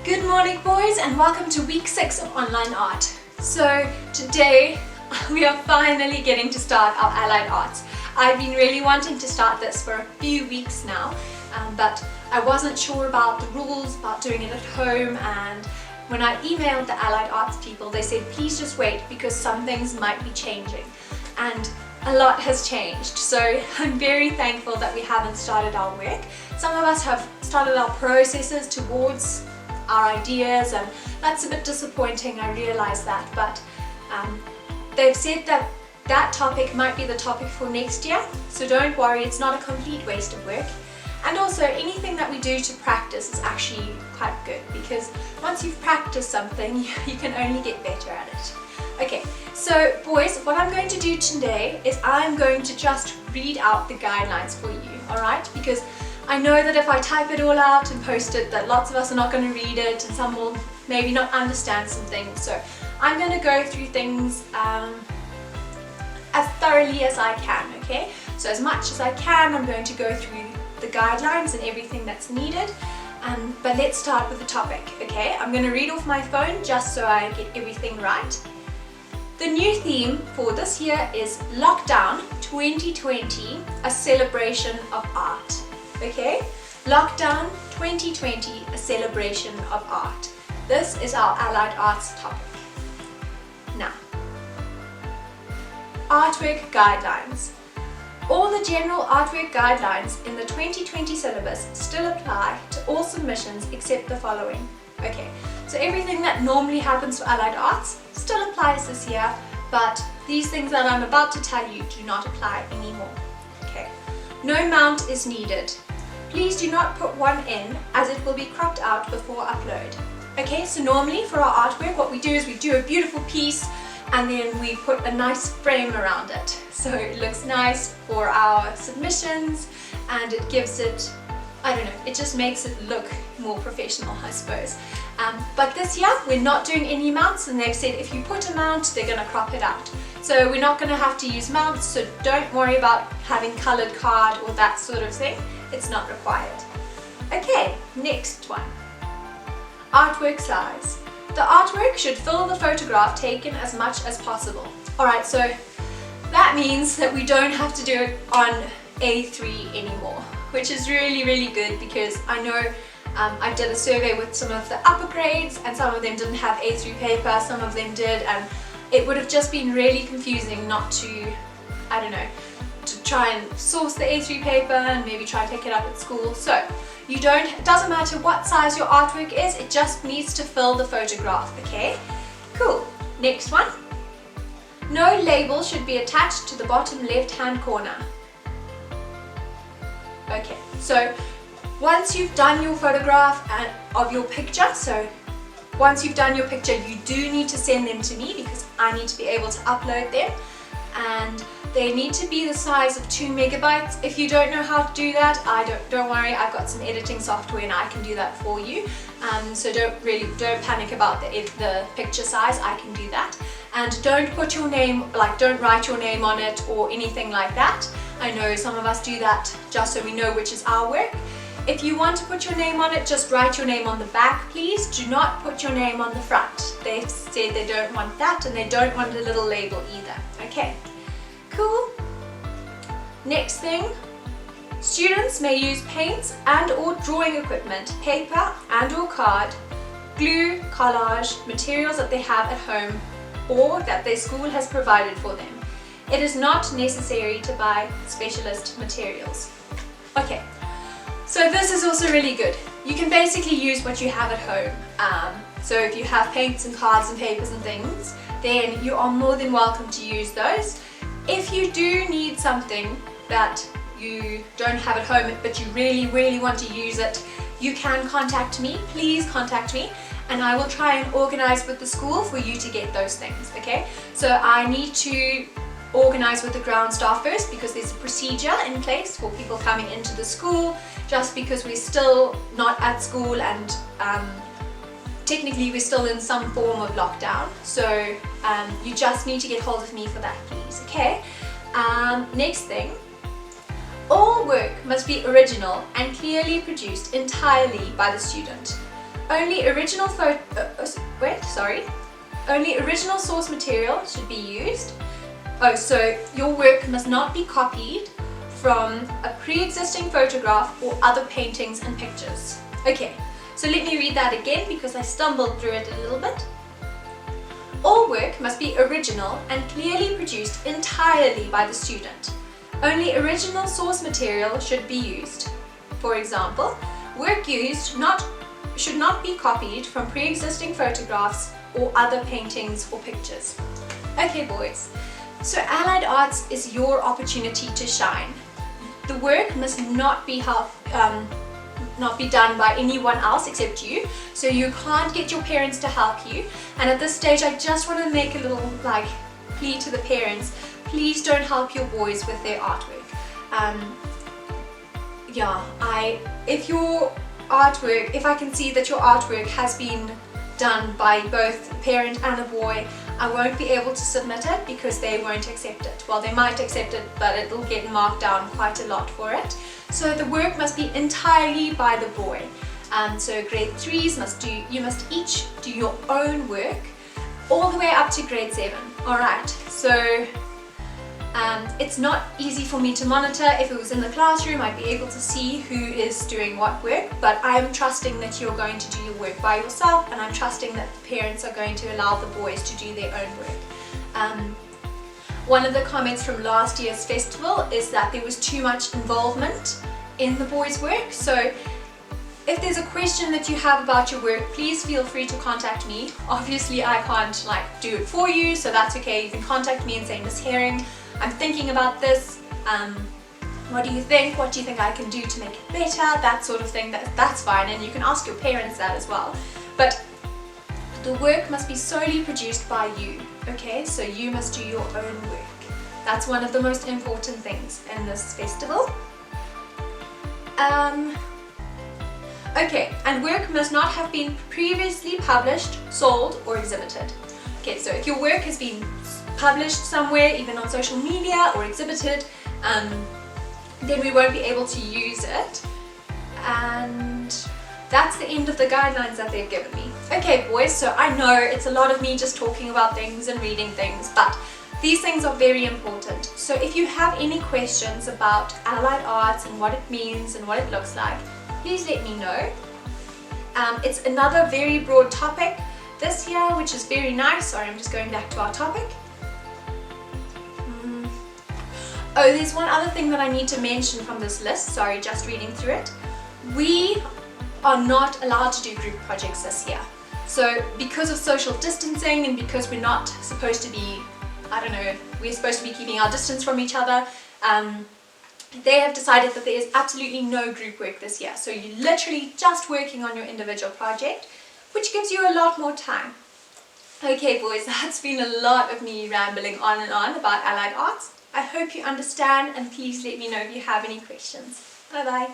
Good morning, boys, and welcome to week 6 of online art. So today we are finally getting to start our allied arts. I've been really wanting to start this for a few weeks now, but I wasn't sure about the rules, about doing it at home, and when I emailed the allied arts people, they said please just wait because some things might be changing, and a lot has changed. So I'm very thankful that we haven't started our work. Some of us have started our processes towards our ideas, and that's a bit disappointing, I realize that, but they've said that that topic might be the topic for next year, so don't worry, it's not a complete waste of work. And also anything that we do to practice is actually quite good, because once you've practiced something you can only get better at it. Okay, so boys, what I'm going to do today is I'm going to just read out the guidelines for you, alright? Because I know that if I type it all out and post it, that lots of us are not going to read it and some will maybe not understand some things. So I'm going to go through things as thoroughly as I can, okay? So as much as I can, I'm going to go through the guidelines and everything that's needed. But let's start with the topic, okay? I'm going to read off my phone just so I get everything right. The new theme for this year is Lockdown 2020, a celebration of art. Okay, Lockdown 2020, a celebration of art. This is our allied arts topic. Now, artwork guidelines. All the general artwork guidelines in the 2020 syllabus still apply to all submissions except the following. Okay, so everything that normally happens for allied arts still applies this year, but these things that I'm about to tell you do not apply anymore. Okay, no mount is needed. Please do not put one in, as it will be cropped out before upload. Okay, so normally for our artwork what we do is we do a beautiful piece and then we put a nice frame around it. So it looks nice for our submissions and it gives it, I don't know, it just makes it look more professional, I suppose. But this year we're not doing any mounts, and they've said if you put a mount they're going to crop it out. So we're not going to have to use mounts, so don't worry about having coloured card or that sort of thing. It's not required. Okay, next one. Artwork size. The artwork should fill the photograph taken as much as possible. Alright, so that means that we don't have to do it on A3 anymore, which is really, really good, because I know I did a survey with some of the upper grades and some of them didn't have A3 paper, some of them did, and it would have just been really confusing not to, I don't know, to try and source the A3 paper and maybe try and pick it up at school. So it doesn't matter what size your artwork is, it just needs to fill the photograph, okay? Cool. Next one. No label should be attached to the bottom left hand corner. Okay, so once you've done your photograph of your picture, so once you've done your picture you do need to send them to me because I need to be able to upload them, and they need to be the size of 2 megabytes. If you don't know how to do that, don't worry, I've got some editing software and I can do that for you. So don't panic about the picture size, I can do that. And don't put your name, don't write your name on it or anything like that. I know some of us do that just so we know which is our work. If you want to put your name on it, just write your name on the back, please. Do not put your name on the front. They've said they don't want that, and they don't want a little label either. Okay, cool. Next thing, students may use paints and or drawing equipment, paper and or card, glue, collage, materials that they have at home or that their school has provided for them. It is not necessary to buy specialist materials. Okay. So this is also really good. You can basically use what you have at home. So if you have paints and cards and papers and things, then you are more than welcome to use those. If you do need something that you don't have at home but you really, really want to use it, you can contact me. Please contact me and I will try and organize with the school for you to get those things, okay? So I need to organize with the ground staff first because there's a procedure in place for people coming into the school, just because we're still not at school and technically we're still in some form of lockdown. So you just need to get hold of me for that, please, okay? Next thing, all work must be original and clearly produced entirely by the student. Only original Only original source material should be used. Oh, so your work must not be copied from a pre-existing photograph or other paintings and pictures. Okay, so let me read that again because I stumbled through it a little bit. All work must be original and clearly produced entirely by the student. Only original source material should be used. For example, work used should not be copied from pre-existing photographs or other paintings or pictures. Okay boys, so Allied Arts is your opportunity to shine. The work must not be done by anyone else except you, so you can't get your parents to help you. And at this stage I just want to make a little plea to the parents. Please don't help your boys with their artwork. If I can see that your artwork has been done by both a parent and a boy, I won't be able to submit it because they won't accept it. Well, they might accept it, but it'll get marked down quite a lot for it. So the work must be entirely by the boy. So grade 3s you must each do your own work all the way up to grade 7. Alright, so it's not easy for me to monitor. If it was in the classroom, I'd be able to see who is doing what work, but I'm trusting that you're going to do your work by yourself, and I'm trusting that the parents are going to allow the boys to do their own work. One of the comments from last year's festival is that there was too much involvement in the boys' work, so if there's a question that you have about your work, please feel free to contact me. Obviously I can't do it for you, so that's okay. You can contact me and say, Miss Herring, I'm thinking about this, what do you think? What do you think I can do to make it better? That sort of thing, that's fine, and you can ask your parents that as well. But the work must be solely produced by you, okay? So you must do your own work. That's one of the most important things in this festival. Okay, and work must not have been previously published, sold, or exhibited. Okay, so if your work has been published somewhere, even on social media, or exhibited, then we won't be able to use it. And that's the end of the guidelines that they've given me. Okay boys, so I know it's a lot of me just talking about things and reading things, but these things are very important. So if you have any questions about Allied Arts and what it means and what it looks like, please let me know. It's another very broad topic this year, which is very nice. Sorry, I'm just going back to our topic. Oh, there's one other thing that I need to mention from this list. Sorry, just reading through it. We are not allowed to do group projects this year. So because of social distancing and because we're not supposed to be, we're supposed to be keeping our distance from each other, they have decided that there is absolutely no group work this year. So you're literally just working on your individual project, which gives you a lot more time. Okay boys, that's been a lot of me rambling on and on about Allied Arts. I hope you understand, and please let me know if you have any questions. Bye bye.